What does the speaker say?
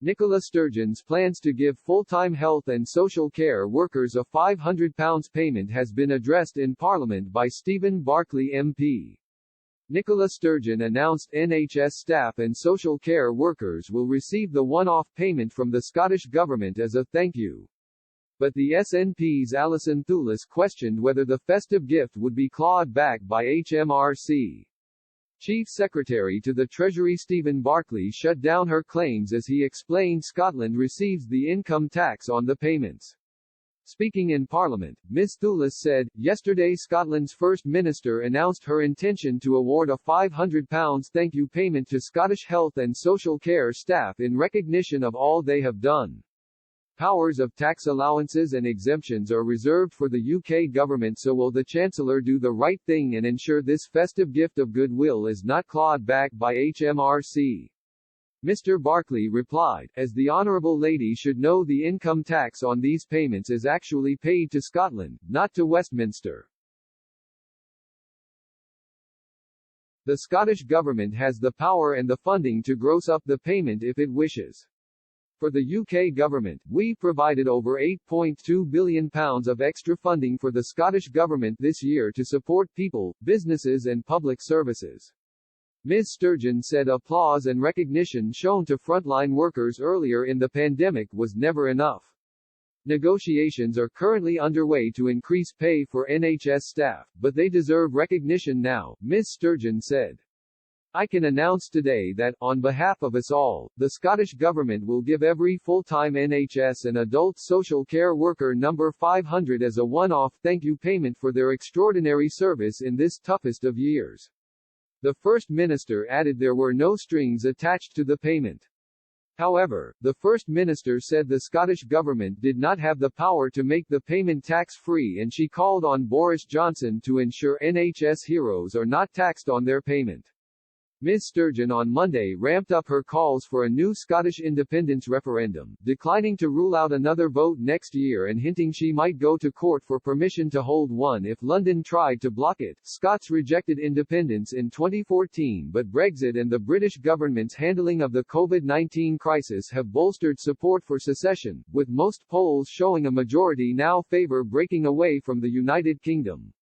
Nicola Sturgeon's plans to give full-time health and social care workers a £500 payment has been addressed in Parliament by Stephen Barclay MP. Nicola Sturgeon announced NHS staff and social care workers will receive the one-off payment from the Scottish Government as a thank you. But the SNP's Alison Thulis questioned whether the festive gift would be clawed back by HMRC. Chief Secretary to the Treasury Stephen Barclay shut down her claims as he explained Scotland receives the income tax on the payments. Speaking in Parliament, Ms Thulis said, yesterday Scotland's First Minister announced her intention to award a £500 thank you payment to Scottish health and social care staff in recognition of all they have done. Powers of tax allowances and exemptions are reserved for the UK government, so will the Chancellor do the right thing and ensure this festive gift of goodwill is not clawed back by HMRC. Mr Barclay replied, as the Honourable Lady should know, the income tax on these payments is actually paid to Scotland, not to Westminster. The Scottish Government has the power and the funding to gross up the payment if it wishes. For the UK Government, we provided over £8.2 billion of extra funding for the Scottish Government this year to support people, businesses and public services. Ms Sturgeon said applause and recognition shown to frontline workers earlier in the pandemic was never enough. Negotiations are currently underway to increase pay for NHS staff, but they deserve recognition now, Ms Sturgeon said. I can announce today that, on behalf of us all, the Scottish Government will give every full-time NHS and adult social care worker number 500 as a one-off thank you payment for their extraordinary service in this toughest of years. The First Minister added there were no strings attached to the payment. However, the First Minister said the Scottish Government did not have the power to make the payment tax-free, and she called on Boris Johnson to ensure NHS heroes are not taxed on their payment. Ms Sturgeon on Monday ramped up her calls for a new Scottish independence referendum, declining to rule out another vote next year and hinting she might go to court for permission to hold one if London tried to block it. Scots rejected independence in 2014, but Brexit and the British government's handling of the COVID-19 crisis have bolstered support for secession, with most polls showing a majority now favour breaking away from the United Kingdom.